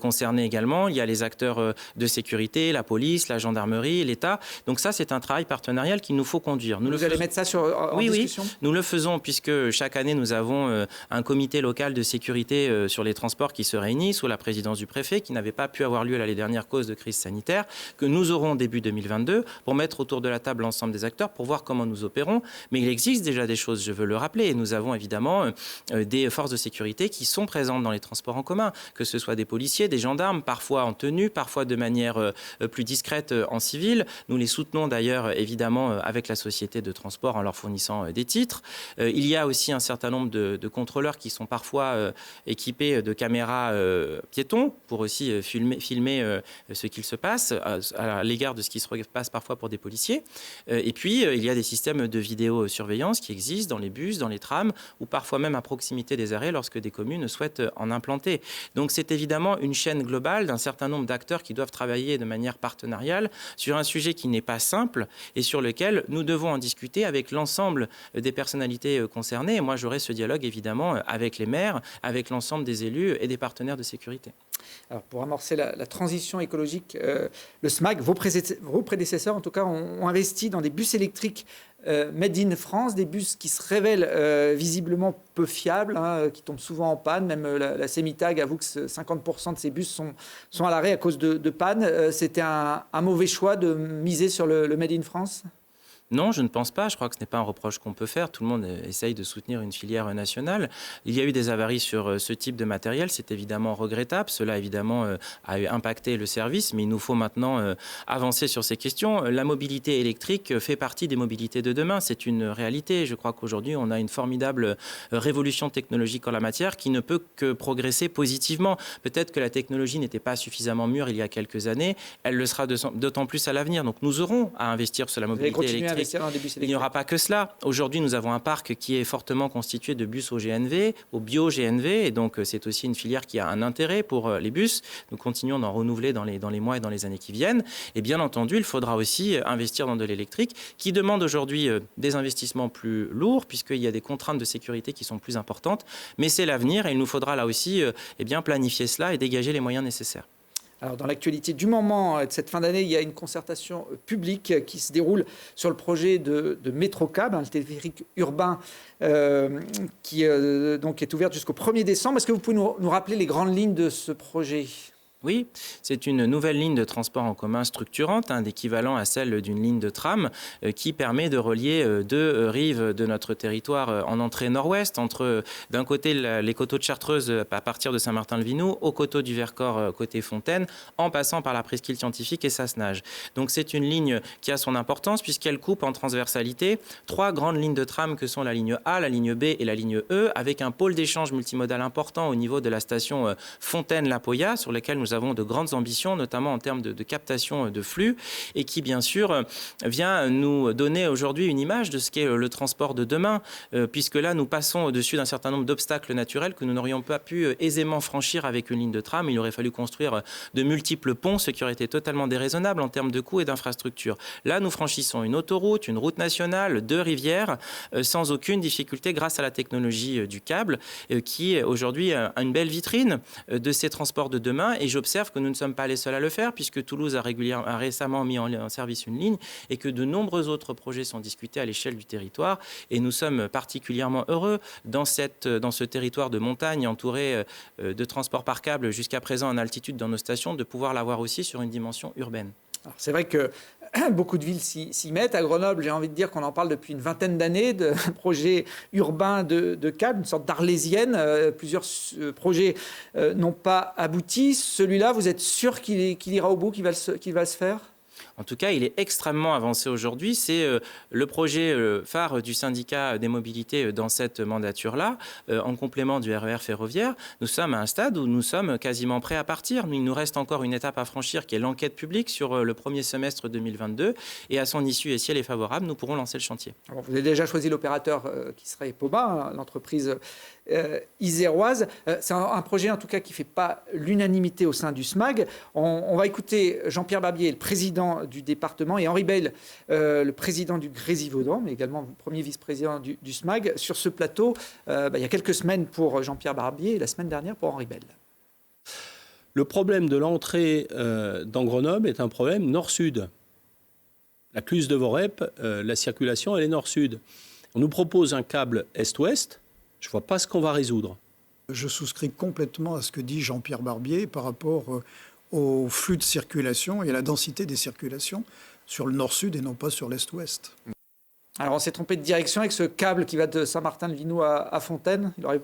concernés également, il y a les acteurs de sécurité, la police, la gendarmerie, l'État. Donc ça, c'est un travail partenarial qu'il nous faut conduire. Vous allez mettre ça en discussion? Oui, nous le faisons puisque chaque année, nous avons un comité local de sécurité sur les transports qui se réunit sous la présidence du préfet, qui n'avait pas pu avoir lieu l'année dernière cause de crise sanitaire, que nous aurons début 2022 pour mettre autour de la table l'ensemble des acteurs pour voir comment nous opérons. Mais il existe déjà des choses, je veux le rappeler. Et nous avons évidemment des forces de sécurité qui sont présentes dans les transports en commun, que ce soit des policiers, des gendarmes, parfois en tenue, parfois de manière plus discrète en civil. Nous les soutenons d'ailleurs évidemment avec la société de transport en leur fournissant des titres. Il y a aussi un certain nombre de contrôleurs qui sont parfois équipés de caméras piétons pour aussi filmer ce qu'il se passe à l'égard de ce qui se passe parfois pour des policiers. Et puis, il y a des systèmes de vidéosurveillance qui existent dans les bus, dans les trams, ou parfois même à proximité des arrêts lorsque des communes souhaitent en implanter. Donc, c'est évidemment une chaîne globale d'un certain nombre d'acteurs qui doivent travailler de manière partenariale sur un sujet qui n'est pas simple et sur lequel nous devons en discuter avec l'ensemble des personnalités concernées. Et moi, j'aurai ce dialogue, évidemment, avec les maires, avec l'ensemble des élus et des partenaires de sécurité. Alors, pour amorcer la transition écologique, le SMAG, vos prédécesseurs, en tout cas, ont investi dans des bus électriques made in France, des bus qui se révèlent visiblement peu fiables, qui tombent souvent en panne. Même la Semitag avoue que 50% de ces bus sont à l'arrêt à cause de panne. C'était un mauvais choix de miser sur le made in France ? Non, je ne pense pas. Je crois que ce n'est pas un reproche qu'on peut faire. Tout le monde essaye de soutenir une filière nationale. Il y a eu des avaries sur ce type de matériel. C'est évidemment regrettable. Cela, évidemment, a impacté le service. Mais il nous faut maintenant avancer sur ces questions. La mobilité électrique fait partie des mobilités de demain. C'est une réalité. Je crois qu'aujourd'hui, on a une formidable révolution technologique en la matière qui ne peut que progresser positivement. Peut-être que la technologie n'était pas suffisamment mûre il y a quelques années. Elle le sera d'autant plus à l'avenir. Donc, nous aurons à investir sur la mobilité électrique. Il n'y aura pas que cela. Aujourd'hui, nous avons un parc qui est fortement constitué de bus au GNV, au bio-GNV, et donc c'est aussi une filière qui a un intérêt pour les bus. Nous continuons d'en renouveler dans les mois et dans les années qui viennent. Et bien entendu, il faudra aussi investir dans de l'électrique, qui demande aujourd'hui des investissements plus lourds, puisqu'il y a des contraintes de sécurité qui sont plus importantes. Mais c'est l'avenir, et il nous faudra là aussi planifier cela et dégager les moyens nécessaires. Alors, dans l'actualité du moment de cette fin d'année, il y a une concertation publique qui se déroule sur le projet de Métrocab, le téléphérique urbain qui donc est ouvert jusqu'au 1er décembre. Est-ce que vous pouvez nous rappeler les grandes lignes de ce projet ? Oui, c'est une nouvelle ligne de transport en commun structurante, d'équivalent à celle d'une ligne de tram, qui permet de relier deux rives de notre territoire en entrée nord-ouest, entre d'un côté les coteaux de Chartreuse à partir de Saint-Martin-le-Vinoux, au coteau du Vercors côté Fontaine, en passant par la presqu'île scientifique et Sassenage. Donc c'est une ligne qui a son importance puisqu'elle coupe en transversalité trois grandes lignes de tram que sont la ligne A, la ligne B et la ligne E, avec un pôle d'échange multimodal important au niveau de la station Fontaine-La-Poya, sur laquelle nous avons de grandes ambitions, notamment en termes de captation de flux, et qui, bien sûr, vient nous donner aujourd'hui une image de ce qu'est le transport de demain, puisque là, nous passons au-dessus d'un certain nombre d'obstacles naturels que nous n'aurions pas pu aisément franchir avec une ligne de tram. Il aurait fallu construire de multiples ponts, ce qui aurait été totalement déraisonnable en termes de coûts et d'infrastructures. Là, nous franchissons une autoroute, une route nationale, deux rivières, sans aucune difficulté grâce à la technologie du câble, qui aujourd'hui a une belle vitrine de ces transports de demain. Et j'observe que nous ne sommes pas les seuls à le faire, puisque Toulouse a récemment mis en service une ligne et que de nombreux autres projets sont discutés à l'échelle du territoire. Et nous sommes particulièrement heureux dans ce territoire de montagne entouré de transports par câble jusqu'à présent en altitude dans nos stations, de pouvoir l'avoir aussi sur une dimension urbaine. Alors, c'est vrai que beaucoup de villes s'y mettent. À Grenoble, j'ai envie de dire qu'on en parle depuis une vingtaine d'années de projets urbains de câbles, une sorte d'arlésienne. Plusieurs projets n'ont pas abouti. Celui-là, vous êtes sûr qu'il ira au bout, qu'il va se faire ? En tout cas, il est extrêmement avancé aujourd'hui. C'est le projet phare du syndicat des mobilités dans cette mandature-là, en complément du RER ferroviaire. Nous sommes à un stade où nous sommes quasiment prêts à partir. Il nous reste encore une étape à franchir qui est l'enquête publique sur le premier semestre 2022. Et à son issue, et si elle est favorable, nous pourrons lancer le chantier. Alors, vous avez déjà choisi l'opérateur qui serait Poma, l'entreprise iséroise. C'est un projet en tout cas qui ne fait pas l'unanimité au sein du SMAG. On va écouter Jean-Pierre Barbier, le président du département, et Henri Beyle, le président du Grésivaudan, mais également le premier vice-président du SMAG, sur ce plateau il y a quelques semaines pour Jean-Pierre Barbier et la semaine dernière pour Henri Beyle. Le problème de l'entrée dans Grenoble est un problème nord-sud. La Cluse de Vorep, la circulation, elle est nord-sud. On nous propose un câble est-ouest. Je ne vois pas ce qu'on va résoudre. Je souscris complètement à ce que dit Jean-Pierre Barbier par rapport au flux de circulation et à la densité des circulations sur le nord-sud et non pas sur l'est-ouest. Alors on s'est trompé de direction avec ce câble qui va de Saint-Martin-de-Vinoux à Fontaine. Il aurait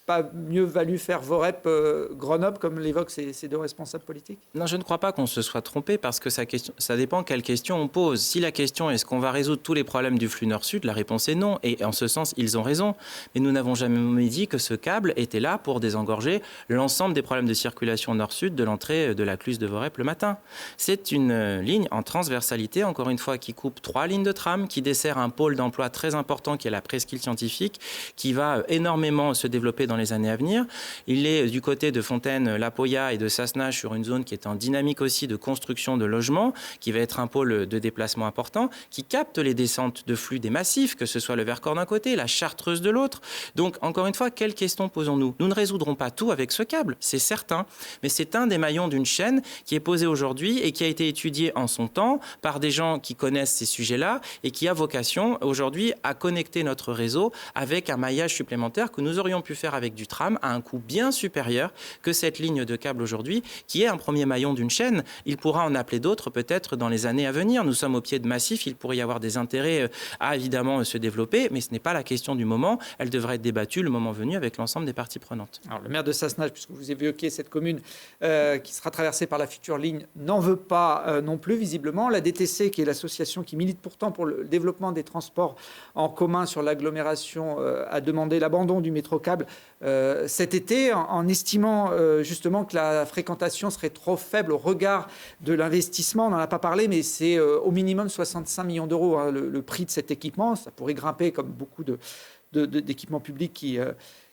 pas mieux valu faire Vorep-Grenoble, comme l'évoquent ces deux responsables politiques? Non, je ne crois pas qu'on se soit trompé parce que ça dépend quelle question on pose. Si la question est est-ce qu'on va résoudre tous les problèmes du flux nord-sud, la réponse est non. Et en ce sens, ils ont raison. Mais nous n'avons jamais dit que ce câble était là pour désengorger l'ensemble des problèmes de circulation nord-sud de l'entrée de la Cluse de Vorep le matin. C'est une ligne en transversalité, encore une fois, qui coupe 3 lignes de tram, qui dessert un pôle d'emploi très important qui est la presqu'île scientifique, qui va énormément se développer dans les années à venir. Il est du côté de Fontaine-la-Poya et de Sassenage sur une zone qui est en dynamique aussi de construction de logements, qui va être un pôle de déplacement important, qui capte les descentes de flux des massifs, que ce soit le Vercors d'un côté, la Chartreuse de l'autre. Donc, encore une fois, quelles questions posons-nous? Nous ne résoudrons pas tout avec ce câble, c'est certain, mais c'est un des maillons d'une chaîne qui est posée aujourd'hui et qui a été étudié en son temps par des gens qui connaissent ces sujets-là et qui a vocation aujourd'hui à connecter notre réseau avec un maillage supplémentaire que nous aurions pu faire avec du tram à un coût bien supérieur que cette ligne de câble aujourd'hui, qui est un premier maillon d'une chaîne. Il pourra en appeler d'autres peut-être dans les années à venir. Nous sommes au pied de massif, il pourrait y avoir des intérêts à évidemment se développer, mais ce n'est pas la question du moment. Elle devrait être débattue le moment venu avec l'ensemble des parties prenantes. Alors, le maire de Sassenage, puisque vous évoquez cette commune qui sera traversée par la future ligne, n'en veut pas non plus visiblement. La DTC, qui est l'association qui milite pourtant pour le développement des transports en commun sur l'agglomération, a demandé l'abandon du métro-câble cet été, en estimant justement que la fréquentation serait trop faible au regard de l'investissement. On n'en a pas parlé, mais c'est au minimum 65 millions d'euros le prix de cet équipement. Ça pourrait grimper comme beaucoup d'équipements publics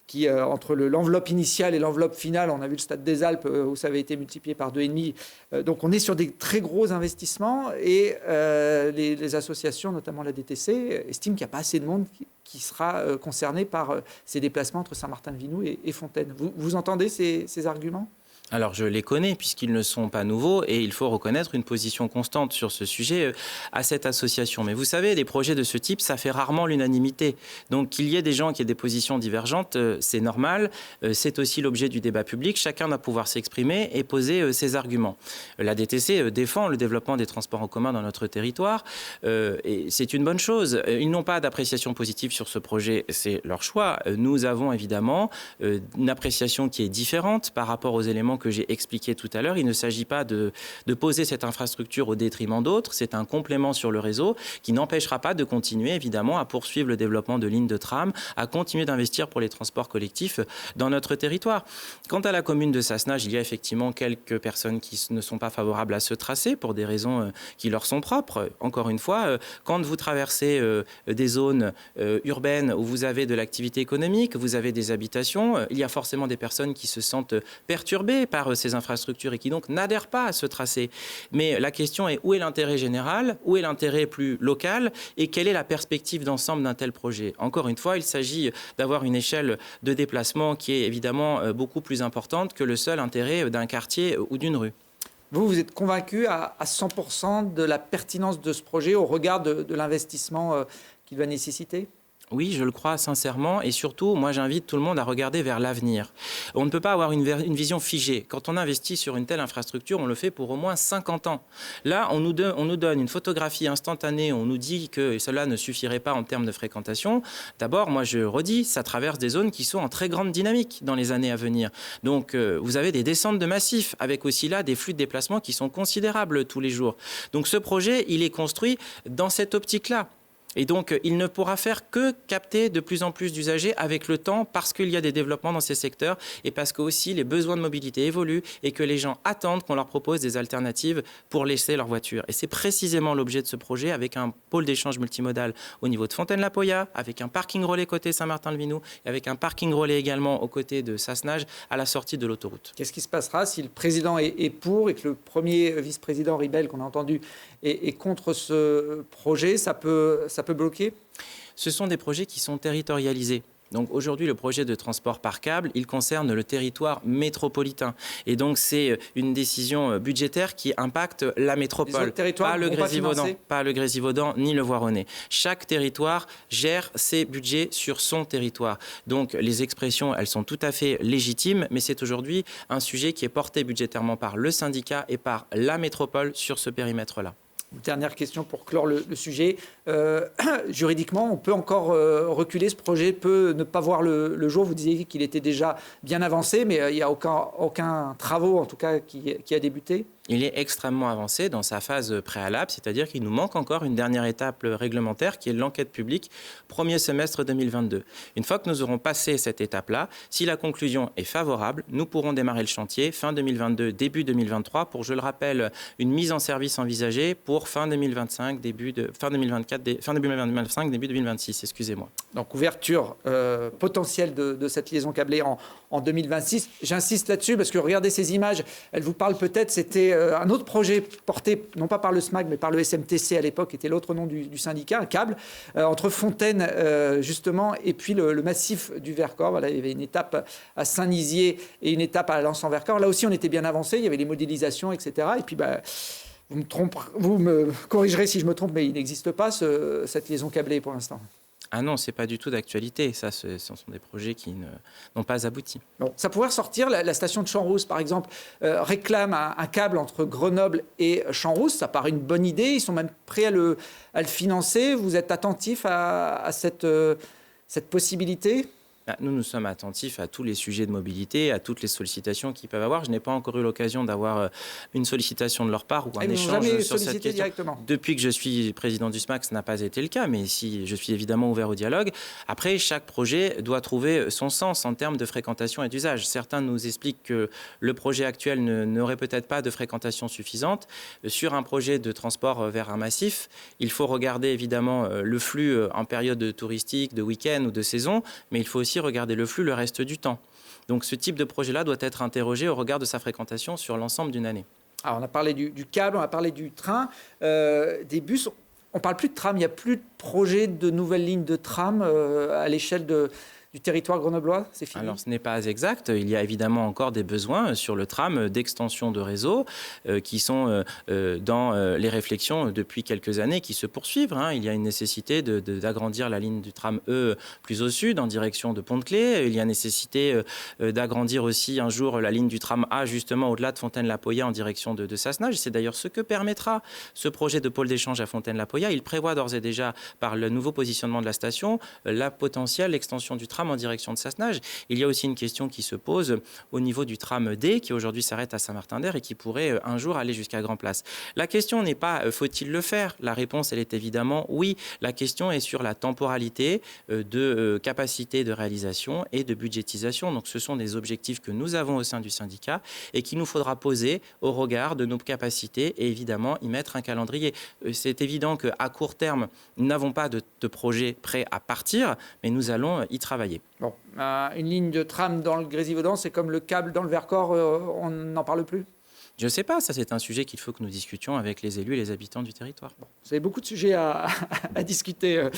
qui entre l'enveloppe initiale et l'enveloppe finale, on a vu le Stade des Alpes où ça avait été multiplié par 2,5. Donc on est sur des très gros investissements et les associations, notamment la DTC, estiment qu'il n'y a pas assez de monde qui sera concerné par ces déplacements entre Saint-Martin-de-Vinoux et Fontaine. Vous entendez ces arguments ? Alors je les connais puisqu'ils ne sont pas nouveaux et il faut reconnaître une position constante sur ce sujet à cette association. Mais vous savez, des projets de ce type, ça fait rarement l'unanimité. Donc qu'il y ait des gens qui aient des positions divergentes, c'est normal. C'est aussi l'objet du débat public. Chacun doit pouvoir s'exprimer et poser ses arguments. La DTC défend le développement des transports en commun dans notre territoire et c'est une bonne chose. Ils n'ont pas d'appréciation positive sur ce projet, c'est leur choix. Nous avons évidemment une appréciation qui est différente par rapport aux éléments que j'ai expliqué tout à l'heure. Il ne s'agit pas de poser cette infrastructure au détriment d'autres. C'est un complément sur le réseau qui n'empêchera pas de continuer, évidemment, à poursuivre le développement de lignes de tram, à continuer d'investir pour les transports collectifs dans notre territoire. Quant à la commune de Sassenage, il y a effectivement quelques personnes qui ne sont pas favorables à ce tracé pour des raisons qui leur sont propres. Encore une fois, quand vous traversez des zones urbaines où vous avez de l'activité économique, vous avez des habitations, il y a forcément des personnes qui se sentent perturbées par ces infrastructures et qui donc n'adhèrent pas à ce tracé. Mais la question est où est l'intérêt général, où est l'intérêt plus local et quelle est la perspective d'ensemble d'un tel projet. Encore une fois, il s'agit d'avoir une échelle de déplacement qui est évidemment beaucoup plus importante que le seul intérêt d'un quartier ou d'une rue. Vous êtes convaincu à 100% de la pertinence de ce projet au regard de l'investissement qu'il va nécessiter ? Oui, je le crois sincèrement et surtout, moi j'invite tout le monde à regarder vers l'avenir. On ne peut pas avoir une vision figée. Quand on investit sur une telle infrastructure, on le fait pour au moins 50 ans. Là, on nous donne une photographie instantanée, on nous dit que cela ne suffirait pas en termes de fréquentation. D'abord, moi je redis, ça traverse des zones qui sont en très grande dynamique dans les années à venir. Donc vous avez des descentes de massifs avec aussi là des flux de déplacement qui sont considérables tous les jours. Donc ce projet, il est construit dans cette optique-là. Et donc, il ne pourra faire que capter de plus en plus d'usagers avec le temps parce qu'il y a des développements dans ces secteurs et parce que aussi les besoins de mobilité évoluent et que les gens attendent qu'on leur propose des alternatives pour laisser leur voiture. Et c'est précisément l'objet de ce projet avec un pôle d'échange multimodal au niveau de Fontaine-la-Poya, avec un parking relais côté Saint-Martin-le-Vinou et avec un parking relais également aux côtés de Sassenage à la sortie de l'autoroute. Qu'est-ce qui se passera si le président est pour et que le premier vice-président Ribel, qu'on a entendu, est contre ce projet? Ça peut bloquer? Ce sont des projets qui sont territorialisés. Donc aujourd'hui, le projet de transport par câble, il concerne le territoire métropolitain. Et donc c'est une décision budgétaire qui impacte la métropole. Pas le Grésivaudan, ni le Voironnais. Chaque territoire gère ses budgets sur son territoire. Donc les expressions, elles sont tout à fait légitimes, mais c'est aujourd'hui un sujet qui est porté budgétairement par le syndicat et par la métropole sur ce périmètre-là. Dernière question pour clore le sujet. Juridiquement, on peut encore reculer. Ce projet peut ne pas voir le jour. Vous disiez qu'il était déjà bien avancé, mais il n'y a aucun travaux, en tout cas, qui a débuté. Il est extrêmement avancé dans sa phase préalable, c'est-à-dire qu'il nous manque encore une dernière étape réglementaire qui est l'enquête publique, premier semestre 2022. Une fois que nous aurons passé cette étape-là, si la conclusion est favorable, nous pourrons démarrer le chantier fin 2022, début 2023 pour, je le rappelle, une mise en service envisagée pour fin 2025, début 2025, début 2026, excusez-moi. Donc ouverture potentielle de cette liaison câblée en 2026. J'insiste là-dessus parce que regardez ces images, elles vous parlent peut-être, c'était un autre projet porté, non pas par le SMAC, mais par le SMTC à l'époque, qui était l'autre nom du syndicat, un câble, entre Fontaine, justement, et puis le massif du Vercors. Voilà, il y avait une étape à Saint-Nizier et une étape à Lens-en-Vercors. Là aussi, on était bien avancé, il y avait les modélisations, etc. Et puis, vous me corrigerez si je me trompe, mais il n'existe pas cette liaison câblée pour l'instant. Ah non, ce n'est pas du tout d'actualité. Ça, ce sont des projets qui n'ont pas abouti. Bon, ça pourrait ressortir. La station de Champs-Rousse, par exemple, réclame un câble entre Grenoble et Champs-Rousse. Ça paraît une bonne idée. Ils sont même prêts à le financer. Vous êtes attentif à cette possibilité ? Nous sommes attentifs à tous les sujets de mobilité, à toutes les sollicitations qu'ils peuvent avoir. Je n'ai pas encore eu l'occasion d'avoir une sollicitation de leur part ou un échange sur cette question. Directement. Depuis que je suis président du SMAC, ce n'a pas été le cas, mais si je suis évidemment ouvert au dialogue. Après, chaque projet doit trouver son sens en termes de fréquentation et d'usage. Certains nous expliquent que le projet actuel n'aurait peut-être pas de fréquentation suffisante. Sur un projet de transport vers un massif, il faut regarder évidemment le flux en période touristique, de week-end ou de saison, mais il faut aussi regarder le flux le reste du temps. Donc ce type de projet-là doit être interrogé au regard de sa fréquentation sur l'ensemble d'une année. Alors on a parlé du câble, on a parlé du train, des bus. On ne parle plus de tram, il n'y a plus de projet de nouvelles lignes de tram à l'échelle du territoire grenoblois, c'est fini? Alors, ce n'est pas exact. Il y a évidemment encore des besoins sur le tram d'extension de réseau qui sont dans les réflexions depuis quelques années qui se poursuivent. Il y a une nécessité d'agrandir la ligne du tram E plus au sud en direction de Pont-de-Clé. Il y a nécessité d'agrandir aussi un jour la ligne du tram A justement au-delà de Fontaine-la-Poya en direction de Sassenage. C'est d'ailleurs ce que permettra ce projet de pôle d'échange à Fontaine-la-Poya. Il prévoit d'ores et déjà, par le nouveau positionnement de la station, la potentielle extension du tram en direction de Sassenage. Il y a aussi une question qui se pose au niveau du tram D qui aujourd'hui s'arrête à Saint-Martin-d'Air et qui pourrait un jour aller jusqu'à Grand Place. La question n'est pas faut-il le faire? La réponse, elle est évidemment oui. La question est sur la temporalité de capacité de réalisation et de budgétisation. Donc ce sont des objectifs que nous avons au sein du syndicat et qu'il nous faudra poser au regard de nos capacités et évidemment y mettre un calendrier. C'est évident qu'à court terme, nous n'avons pas de projet prêt à partir, mais nous allons y travailler. Bon, une ligne de tram dans le Grésivaudan, c'est comme le câble dans le Vercors, on n'en parle plus? Je ne sais pas, ça c'est un sujet qu'il faut que nous discutions avec les élus et les habitants du territoire. Bon, vous avez beaucoup de sujets à discuter,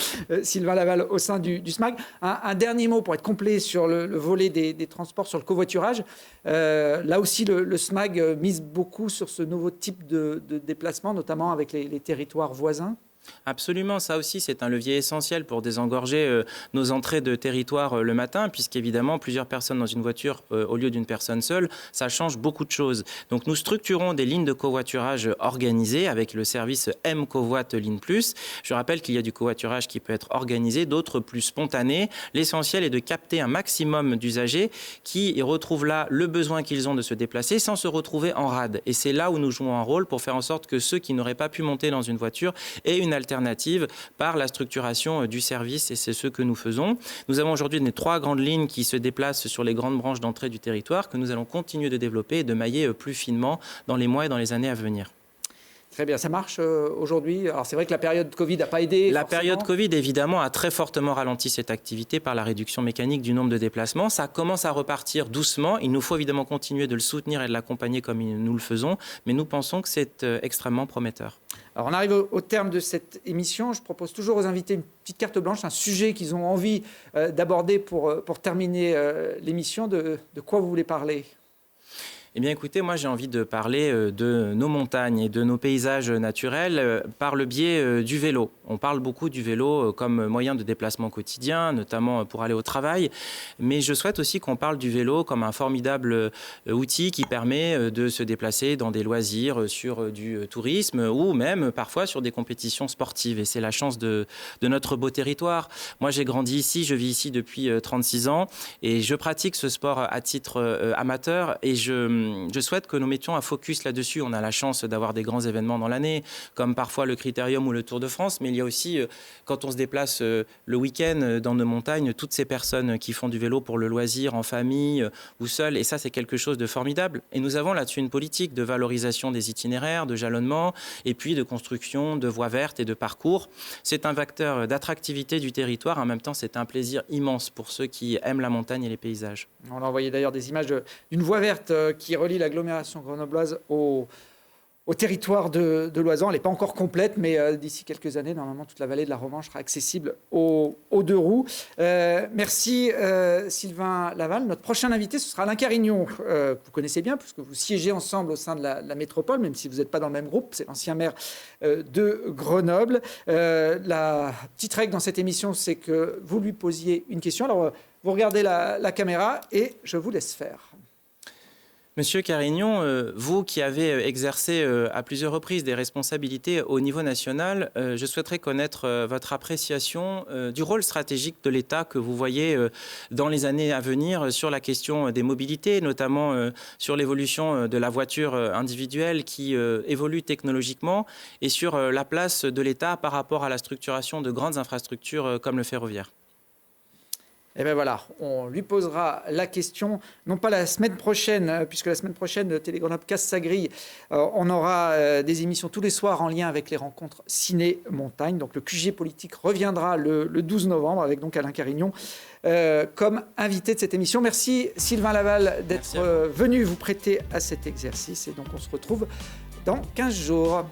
Sylvain Laval, au sein du SMAC. Un dernier mot pour être complet sur le volet des transports, sur le covoiturage. Là aussi, le SMAG mise beaucoup sur ce nouveau type de déplacement, notamment avec les territoires voisins. Absolument, ça aussi c'est un levier essentiel pour désengorger nos entrées de territoire le matin, puisqu'évidemment plusieurs personnes dans une voiture au lieu d'une personne seule, ça change beaucoup de choses. Donc nous structurons des lignes de covoiturage organisées avec le service M-Covoit Ligne Plus. Je rappelle qu'il y a du covoiturage qui peut être organisé, d'autres plus spontanés. L'essentiel est de capter un maximum d'usagers qui retrouvent là le besoin qu'ils ont de se déplacer sans se retrouver en rade. Et c'est là où nous jouons un rôle pour faire en sorte que ceux qui n'auraient pas pu monter dans une voiture aient une alternative par la structuration du service, et c'est ce que nous faisons. Nous avons aujourd'hui 3 grandes lignes qui se déplacent sur les grandes branches d'entrée du territoire que nous allons continuer de développer et de mailler plus finement dans les mois et dans les années à venir. Très bien, ça marche aujourd'hui. Alors c'est vrai que la période Covid n'a pas aidé. La période Covid, évidemment, a très fortement ralenti cette activité par la réduction mécanique du nombre de déplacements. Ça commence à repartir doucement. Il nous faut évidemment continuer de le soutenir et de l'accompagner comme nous le faisons, mais nous pensons que c'est extrêmement prometteur. Alors on arrive au terme de cette émission. Je propose toujours aux invités une petite carte blanche, un sujet qu'ils ont envie d'aborder pour terminer l'émission. De quoi vous voulez parler ? Eh bien, écoutez, moi, j'ai envie de parler de nos montagnes et de nos paysages naturels par le biais du vélo. On parle beaucoup du vélo comme moyen de déplacement quotidien, notamment pour aller au travail. Mais je souhaite aussi qu'on parle du vélo comme un formidable outil qui permet de se déplacer dans des loisirs, sur du tourisme ou même parfois sur des compétitions sportives. Et c'est la chance de notre beau territoire. Moi, j'ai grandi ici, je vis ici depuis 36 ans et je pratique ce sport à titre amateur et je souhaite que nous mettions un focus là-dessus. On a la chance d'avoir des grands événements dans l'année, comme parfois le Critérium ou le Tour de France, mais il y a aussi, quand on se déplace le week-end dans nos montagnes, toutes ces personnes qui font du vélo pour le loisir, en famille ou seules, et ça, c'est quelque chose de formidable. Et nous avons là-dessus une politique de valorisation des itinéraires, de jalonnement, et puis de construction de voies vertes et de parcours. C'est un vecteur d'attractivité du territoire. En même temps, c'est un plaisir immense pour ceux qui aiment la montagne et les paysages. On a envoyé d'ailleurs des images d'une voie verte qui relie l'agglomération grenobloise au territoire de l'Oisans. Elle n'est pas encore complète, mais d'ici quelques années, normalement, toute la vallée de la Romanche sera accessible aux 2 roues. Merci Sylvain Laval. Notre prochain invité, ce sera Alain Carignon, que vous connaissez bien, puisque vous siégez ensemble au sein de la métropole, même si vous n'êtes pas dans le même groupe. C'est l'ancien maire de Grenoble. La petite règle dans cette émission, c'est que vous lui posiez une question. Alors, vous regardez la caméra et je vous laisse faire. Monsieur Carignon, vous qui avez exercé à plusieurs reprises des responsabilités au niveau national, je souhaiterais connaître votre appréciation du rôle stratégique de l'État que vous voyez dans les années à venir sur la question des mobilités, notamment sur l'évolution de la voiture individuelle qui évolue technologiquement et sur la place de l'État par rapport à la structuration de grandes infrastructures comme le ferroviaire. Et bien voilà, on lui posera la question, non pas la semaine prochaine, puisque la semaine prochaine, Télé Grenoble casse sa grille. On aura des émissions tous les soirs en lien avec les rencontres ciné-montagne. Donc le QG politique reviendra le 12 novembre avec donc Alain Carignon comme invité de cette émission. Merci Sylvain Laval d'être venu vous prêter à cet exercice. Et donc on se retrouve dans 15 jours.